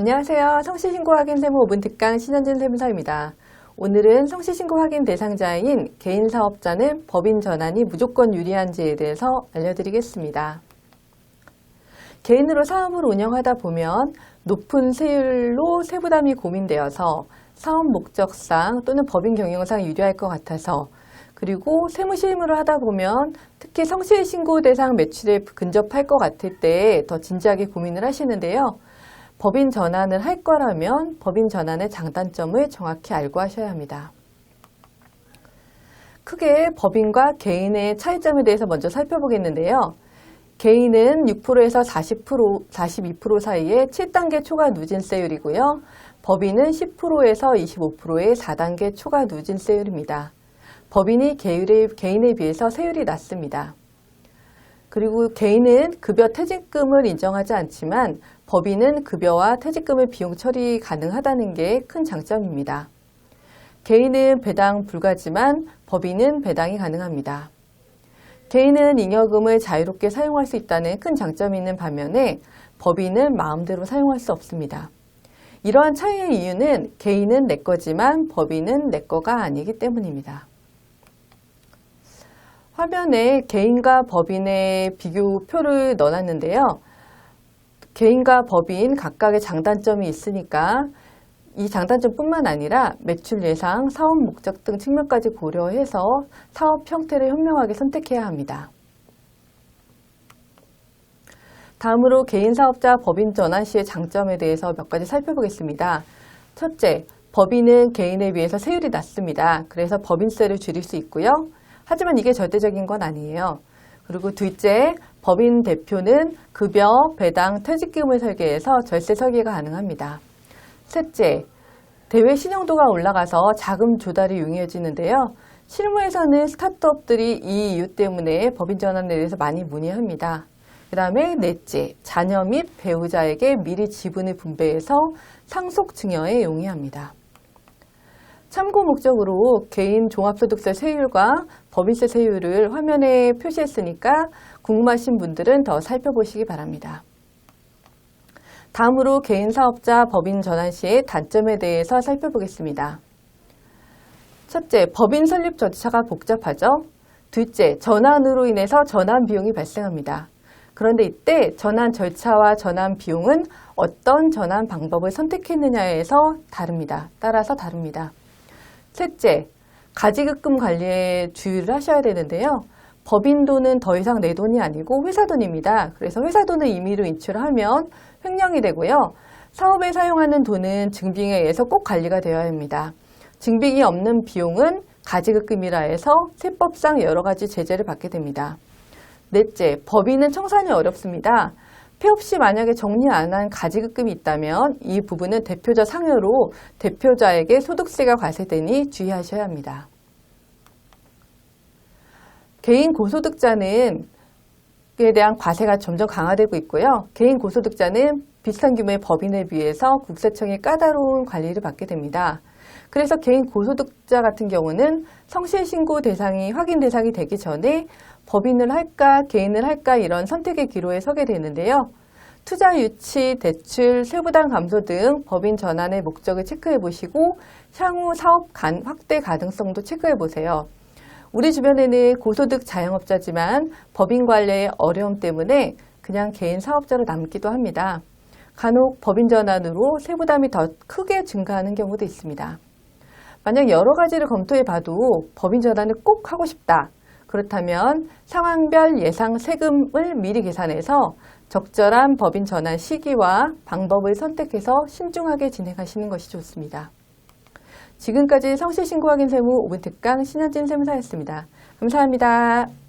안녕하세요. 성실신고 확인 세무 5분 특강 신현진 세무사입니다. 오늘은 성실신고 확인 대상자인 개인사업자는 법인 전환이 무조건 유리한지에 대해서 알려드리겠습니다. 개인으로 사업을 운영하다 보면 높은 세율로 세부담이 고민되어서 사업 목적상 또는 법인 경영상 유리할 것 같아서, 그리고 세무실무를 하다 보면 특히 성실신고 대상 매출에 근접할 것 같을 때 더 진지하게 고민을 하시는데요. 법인 전환을 할 거라면 법인 전환의 장단점을 정확히 알고 하셔야 합니다. 크게 법인과 개인의 차이점에 대해서 먼저 살펴보겠는데요. 개인은 6%에서 42% 사이의 7단계 초과 누진세율이고요. 법인은 10%에서 25%의 4단계 초과 누진세율입니다. 법인이 개인에 비해서 세율이 낮습니다. 그리고 개인은 급여 퇴직금을 인정하지 않지만 법인은 급여와 퇴직금의 비용 처리 가능하다는 게 큰 장점입니다. 개인은 배당 불가지만 법인은 배당이 가능합니다. 개인은 잉여금을 자유롭게 사용할 수 있다는 큰 장점이 있는 반면에 법인은 마음대로 사용할 수 없습니다. 이러한 차이의 이유는 개인은 내 거지만 법인은 내 거가 아니기 때문입니다. 화면에 개인과 법인의 비교표를 넣어놨는데요. 개인과 법인 각각의 장단점이 있으니까 이 장단점뿐만 아니라 매출 예상, 사업 목적 등 측면까지 고려해서 사업 형태를 현명하게 선택해야 합니다. 다음으로 개인사업자 법인 전환 시의 장점에 대해서 몇 가지 살펴보겠습니다. 첫째, 법인은 개인에 비해서 세율이 낮습니다. 그래서 법인세를 줄일 수 있고요. 하지만 이게 절대적인 건 아니에요. 그리고 둘째, 법인 대표는 급여, 배당, 퇴직금을 설계해서 절세 설계가 가능합니다. 셋째, 대외 신용도가 올라가서 자금 조달이 용이해지는데요. 실무에서는 스타트업들이 이 이유 때문에 법인 전환에 대해서 많이 문의합니다. 그 다음에 넷째, 자녀 및 배우자에게 미리 지분을 분배해서 상속 증여에 용이합니다. 참고 목적으로 개인 종합소득세 세율과 법인세 세율을 화면에 표시했으니까 궁금하신 분들은 더 살펴보시기 바랍니다. 다음으로 개인사업자 법인 전환 시의 단점에 대해서 살펴보겠습니다. 첫째, 법인 설립 절차가 복잡하죠. 둘째, 전환으로 인해서 전환 비용이 발생합니다. 그런데 이때 전환 절차와 전환 비용은 어떤 전환 방법을 선택했느냐에서 따라서 다릅니다. 셋째, 가지급금 관리에 주의를 하셔야 되는데요. 법인 돈은 더 이상 내 돈이 아니고 회사 돈입니다. 그래서 회사 돈을 임의로 인출하면 횡령이 되고요. 사업에 사용하는 돈은 증빙에 의해서 꼭 관리가 되어야 합니다. 증빙이 없는 비용은 가지급금이라 해서 세법상 여러 가지 제재를 받게 됩니다. 넷째, 법인은 청산이 어렵습니다. 폐 없이 만약에 정리 안 한 가지급금이 있다면 이 부분은 대표자 상여로 대표자에게 소득세가 과세되니 주의하셔야 합니다. 개인 고소득자는 에 대한 과세가 점점 강화되고 있고요. 개인 고소득자는 비슷한 규모의 법인에 비해서 국세청의 까다로운 관리를 받게 됩니다. 그래서 개인 고소득자 같은 경우는 성실신고 대상이 확인 대상이 되기 전에 법인을 할까 개인을 할까 이런 선택의 기로에 서게 되는데요. 투자 유치, 대출, 세부담 감소 등 법인 전환의 목적을 체크해 보시고 향후 사업 확대 가능성도 체크해 보세요. 우리 주변에는 고소득 자영업자지만 법인 관리의 어려움 때문에 그냥 개인 사업자로 남기도 합니다. 간혹 법인 전환으로 세부담이 더 크게 증가하는 경우도 있습니다. 만약 여러 가지를 검토해 봐도 법인 전환을 꼭 하고 싶다. 그렇다면 상황별 예상 세금을 미리 계산해서 적절한 법인 전환 시기와 방법을 선택해서 신중하게 진행하시는 것이 좋습니다. 지금까지 성실신고 확인 세무 5분 특강 신현진 세무사였습니다. 감사합니다.